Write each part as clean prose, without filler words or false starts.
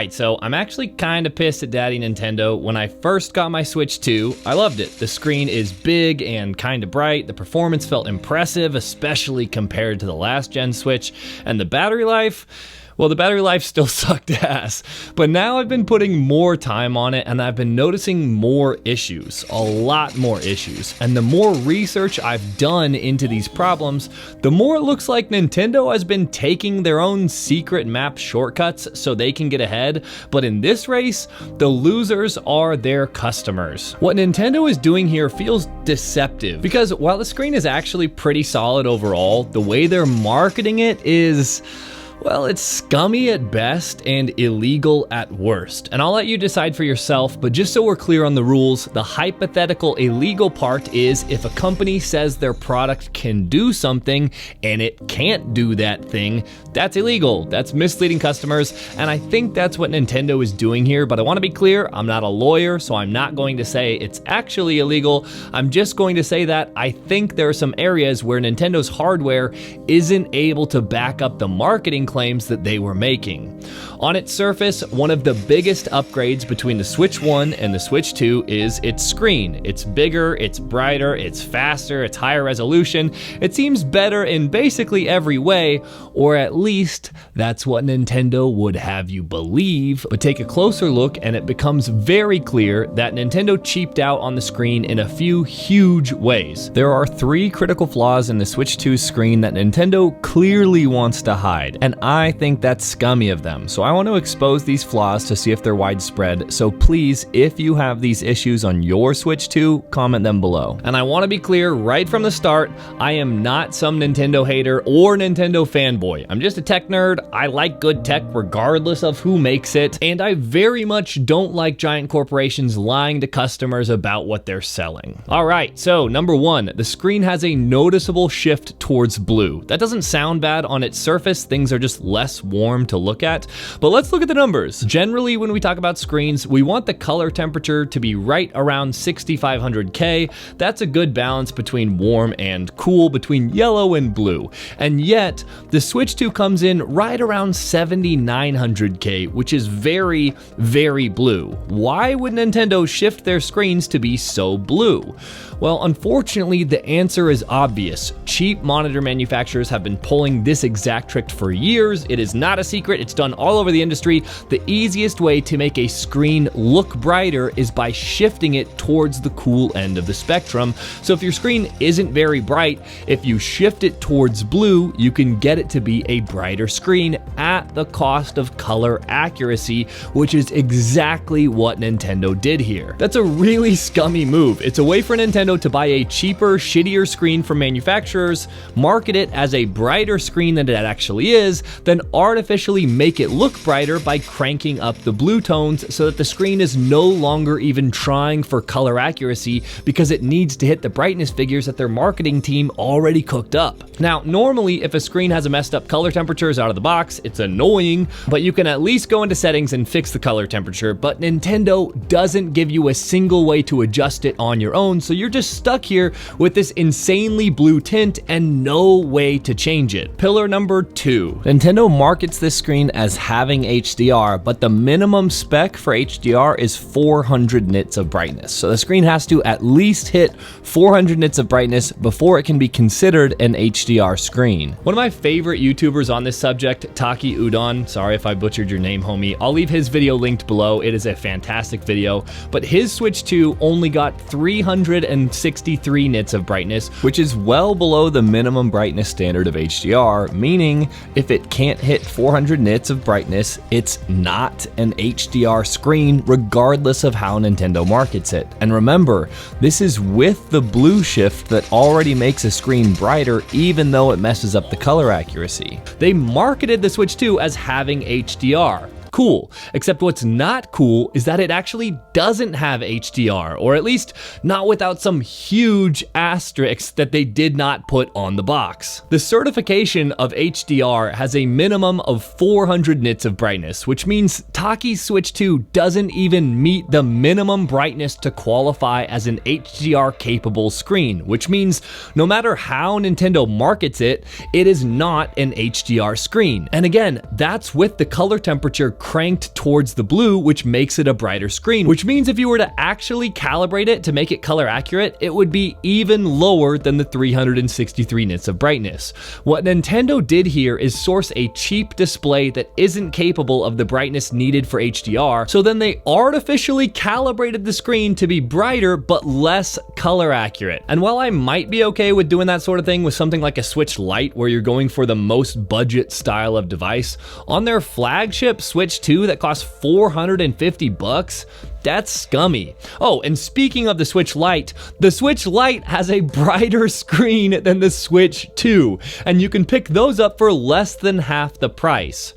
Alright, so I'm actually kind of pissed at Daddy Nintendo. When I first got my Switch 2, I loved it. The screen is big and kind of bright, the performance felt impressive, especially compared to the last gen Switch, and the battery life, well, the battery life still sucked ass, but now I've been putting more time on it and I've been noticing more issues, a lot more issues. And the more research I've done into these problems, the more it looks like Nintendo has been taking their own secret map shortcuts so they can get ahead. But in this race, the losers are their customers. What Nintendo is doing here feels deceptive because while the screen is actually pretty solid overall, the way they're marketing it is, well, it's scummy at best and illegal at worst. And I'll let you decide for yourself, but just so we're clear on the rules, the hypothetical illegal part is if a company says their product can do something and it can't do that thing, that's illegal. That's misleading customers, and I think that's what Nintendo is doing here, but I want to be clear, I'm not a lawyer, so I'm not going to say it's actually illegal. I'm just going to say that I think there are some areas where Nintendo's hardware isn't able to back up the marketing claims that they were making. On its surface, one of the biggest upgrades between the Switch 1 and the Switch 2 is its screen. It's bigger, it's brighter, it's faster, it's higher resolution. It seems better in basically every way, or at least that's what Nintendo would have you believe. But take a closer look and it becomes very clear that Nintendo cheaped out on the screen in a few huge ways. There are 3 critical flaws in the Switch 2's screen that Nintendo clearly wants to hide, and I think that's scummy of them. So I want to expose these flaws to see if they're widespread. So please, if you have these issues on your Switch 2, comment them below. And I want to be clear right from the start, I am not some Nintendo hater or Nintendo fanboy. I'm just a tech nerd. I like good tech regardless of who makes it, and I very much don't like giant corporations lying to customers about what they're selling. Alright, so number 1, the screen has a noticeable shift towards blue. That doesn't sound bad on its surface, things are just less warm to look at, but let's look at the numbers. Generally, when we talk about screens, we want the color temperature to be right around 6500K. That's a good balance between warm and cool, between yellow and blue. And yet, the Switch 2 comes in right around 7900K, which is very, very blue. Why would Nintendo shift their screens to be so blue? Well, unfortunately, the answer is obvious. Cheap monitor manufacturers have been pulling this exact trick for years. It is not a secret, it's done all over the industry. The easiest way to make a screen look brighter is by shifting it towards the cool end of the spectrum. So if your screen isn't very bright, if you shift it towards blue, you can get it to be a brighter screen at the cost of color accuracy, which is exactly what Nintendo did here. That's a really scummy move. It's a way for Nintendo to buy a cheaper, shittier screen from manufacturers, market it as a brighter screen than it actually is, then artificially make it look brighter by cranking up the blue tones so that the screen is no longer even trying for color accuracy because it needs to hit the brightness figures that their marketing team already cooked up. Now, normally if a screen has a messed up color temperatures out of the box, it's annoying, but you can at least go into settings and fix the color temperature, but Nintendo doesn't give you a single way to adjust it on your own, so you're just stuck here with this insanely blue tint and no way to change it. Pillar number 2. Nintendo markets this screen as having HDR, but the minimum spec for HDR is 400 nits of brightness. So the screen has to at least hit 400 nits of brightness before it can be considered an HDR screen. One of my favorite YouTubers on this subject, Taki Udon, sorry if I butchered your name, homie, I'll leave his video linked below. It is a fantastic video, but his Switch 2 only got 363 nits of brightness, which is well below the minimum brightness standard of HDR, meaning if it can't hit 400 nits of brightness, it's not an HDR screen regardless of how Nintendo markets it. And remember, this is with the blue shift that already makes a screen brighter even though it messes up the color accuracy. They marketed the Switch 2 as having HDR. Cool, except what's not cool is that it actually doesn't have HDR, or at least not without some huge asterisks that they did not put on the box. The certification of HDR has a minimum of 400 nits of brightness, which means Taki's Switch 2 doesn't even meet the minimum brightness to qualify as an HDR capable screen, which means no matter how Nintendo markets it, it is not an HDR screen. And again, that's with the color temperature cranked towards the blue, which makes it a brighter screen, which means if you were to actually calibrate it to make it color accurate, it would be even lower than the 363 nits of brightness. What Nintendo did here is source a cheap display that isn't capable of the brightness needed for HDR, so then they artificially calibrated the screen to be brighter but less color accurate. And while I might be okay with doing that sort of thing with something like a Switch Lite where you're going for the most budget style of device, on their flagship Switch 2 that costs $450, that's scummy. Oh, and speaking of the Switch Lite has a brighter screen than the Switch 2, and you can pick those up for less than half the price.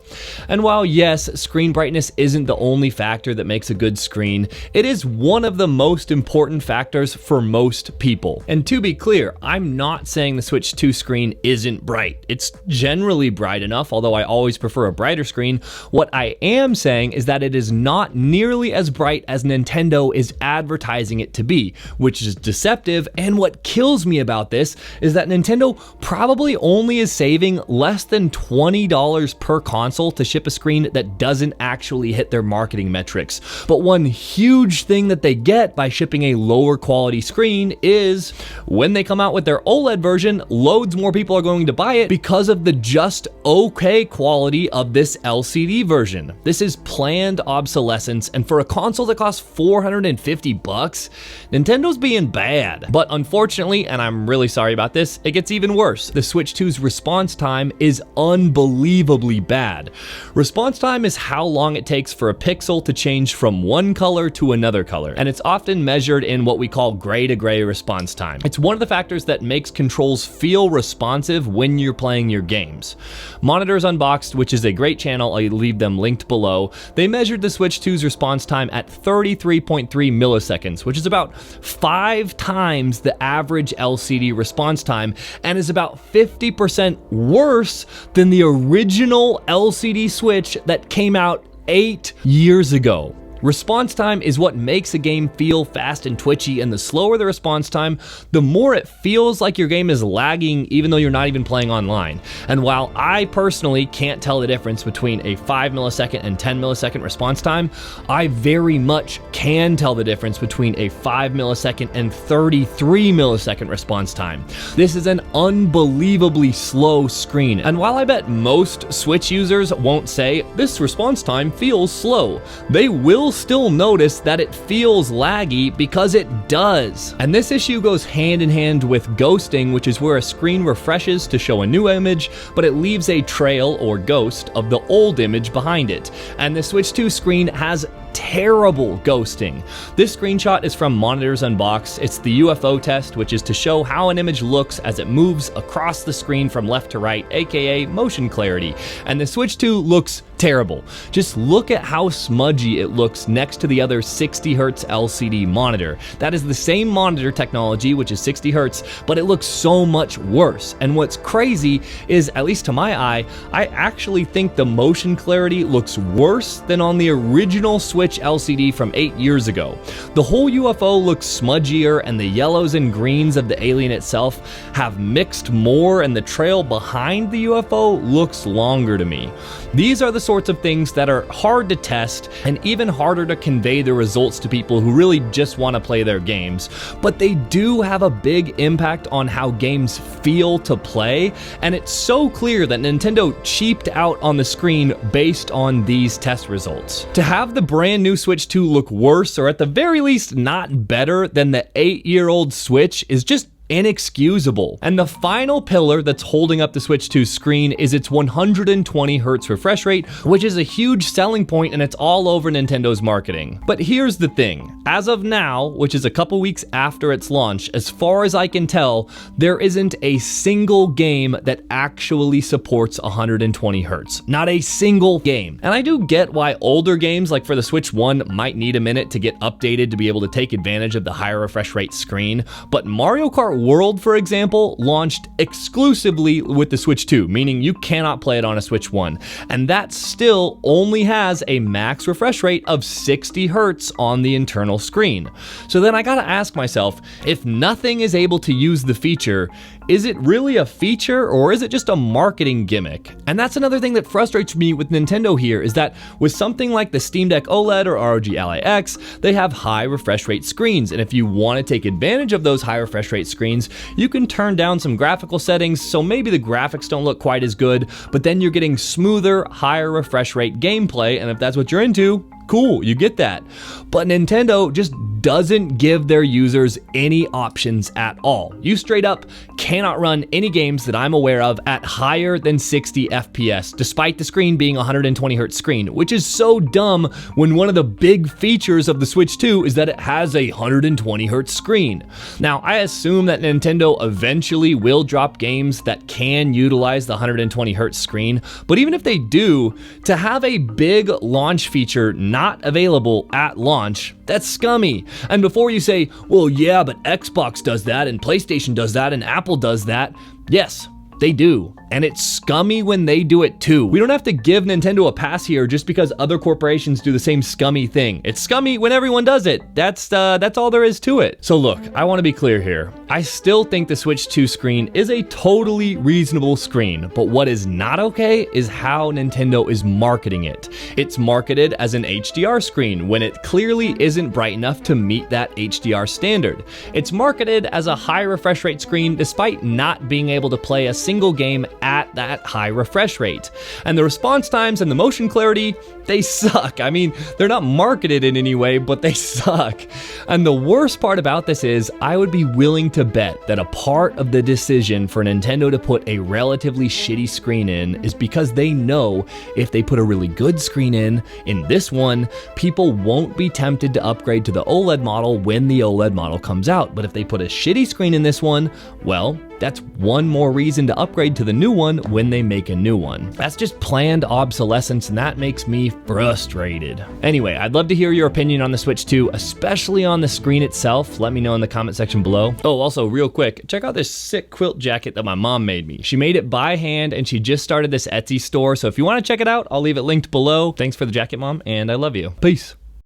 And while yes, screen brightness isn't the only factor that makes a good screen, it is one of the most important factors for most people. And to be clear, I'm not saying the Switch 2 screen isn't bright. It's generally bright enough, although I always prefer a brighter screen. What I am saying is that it is not nearly as bright as Nintendo is advertising it to be, which is deceptive. And what kills me about this is that Nintendo probably only is saving less than $20 per console to ship a screen that doesn't actually hit their marketing metrics. But one huge thing that they get by shipping a lower quality screen is when they come out with their OLED version, loads more people are going to buy it because of the just okay quality of this LCD version. This is planned obsolescence, and for a console that costs $450, Nintendo's being bad. But unfortunately, and I'm really sorry about this, it gets even worse. The Switch 2's response time is unbelievably bad. Response time is how long it takes for a pixel to change from one color to another color, and it's often measured in what we call gray to gray response time. It's one of the factors that makes controls feel responsive when you're playing your games. Monitors Unboxed, which is a great channel, I'll leave them linked below, they measured the Switch 2's response time at 33.3 milliseconds, which is about 5 times the average LCD response time and is about 50% worse than the original LCD Switch that came out 8 years ago. Response time is what makes a game feel fast and twitchy, and the slower the response time, the more it feels like your game is lagging even though you're not even playing online. And while I personally can't tell the difference between a 5 millisecond and 10 millisecond response time, I very much can tell the difference between a 5 millisecond and 33 millisecond response time. This is an unbelievably slow screen, and while I bet most Switch users won't say, "This response time feels slow," they will still notice that it feels laggy because it does. And this issue goes hand in hand with ghosting, which is where a screen refreshes to show a new image, but it leaves a trail or ghost of the old image behind it. And the Switch 2 screen has terrible ghosting. This screenshot is from Monitors Unboxed. It's the UFO test, which is to show how an image looks as it moves across the screen from left to right, aka motion clarity. And the Switch 2 looks terrible. Just look at how smudgy it looks next to the other 60 Hz LCD monitor. That is the same monitor technology, which is 60 Hz, but it looks so much worse. And what's crazy is, at least to my eye, I actually think the motion clarity looks worse than on the original Switch LCD from 8 years ago. The whole UFO looks smudgier, and the yellows and greens of the alien itself have mixed more, and the trail behind the UFO looks longer to me. These are the sorts of things that are hard to test and even harder to convey the results to people who really just want to play their games, but they do have a big impact on how games feel to play, and it's so clear that Nintendo cheaped out on the screen based on these test results. To have the brand new Switch 2 look worse, or at the very least not better than the 8-year-old Switch, is just inexcusable. And the final pillar that's holding up the Switch 2 screen is its 120 Hz refresh rate, which is a huge selling point, and it's all over Nintendo's marketing. But here's the thing. As of now, which is a couple weeks after its launch, as far as I can tell, there isn't a single game that actually supports 120 Hz. Not a single game. And I do get why older games, like for the Switch 1, might need a minute to get updated to be able to take advantage of the higher refresh rate screen, but Mario Kart World, for example, launched exclusively with the Switch 2, meaning you cannot play it on a Switch 1, and that still only has a max refresh rate of 60 Hz on the internal screen. So then I gotta ask myself, if nothing is able to use the feature, Is it really a feature or is it just a marketing gimmick? And that's another thing that frustrates me with Nintendo here, is that with something like the Steam Deck OLED or ROG Ally X, they have high refresh rate screens, and if you want to take advantage of those high refresh rate screens, you can turn down some graphical settings so maybe the graphics don't look quite as good, but then you're getting smoother, higher refresh rate gameplay, and if that's what you're into, cool, you get that. But Nintendo just doesn't give their users any options at all. You straight up cannot run any games that I'm aware of at higher than 60 FPS, despite the screen being 120Hz screen, which is so dumb when one of the big features of the Switch 2 is that it has a 120Hz screen. Now, I assume that Nintendo eventually will drop games that can utilize the 120Hz screen, but even if they do, to have a big launch feature not available at launch, that's scummy. And before you say, well, yeah, but Xbox does that and PlayStation does that and Apple does that, yes, they do. And it's scummy when they do it too. We don't have to give Nintendo a pass here just because other corporations do the same scummy thing. It's scummy when everyone does it. That's all there is to it. So look, I want to be clear here. I still think the Switch 2 screen is a totally reasonable screen, but what is not okay is how Nintendo is marketing it. It's marketed as an HDR screen when it clearly isn't bright enough to meet that HDR standard. It's marketed as a high refresh rate screen despite not being able to play a single game at that high refresh rate. And the response times and the motion clarity, they suck. I mean, they're not marketed in any way, but they suck. And the worst part about this is, I would be willing to bet that a part of the decision for Nintendo to put a relatively shitty screen in is because they know if they put a really good screen in this one, people won't be tempted to upgrade to the OLED model when the OLED model comes out. But if they put a shitty screen in this one, well, that's one more reason to upgrade to the new one when they make a new one. That's just planned obsolescence, and that makes me frustrated. Anyway, I'd love to hear your opinion on the Switch 2, especially on the screen itself. Let me know in the comment section below. Oh, also real quick, check out this sick quilt jacket that my mom made me. She made it by hand and she just started this Etsy store. So if you want to check it out, I'll leave it linked below. Thanks for the jacket, Mom, and I love you. Peace.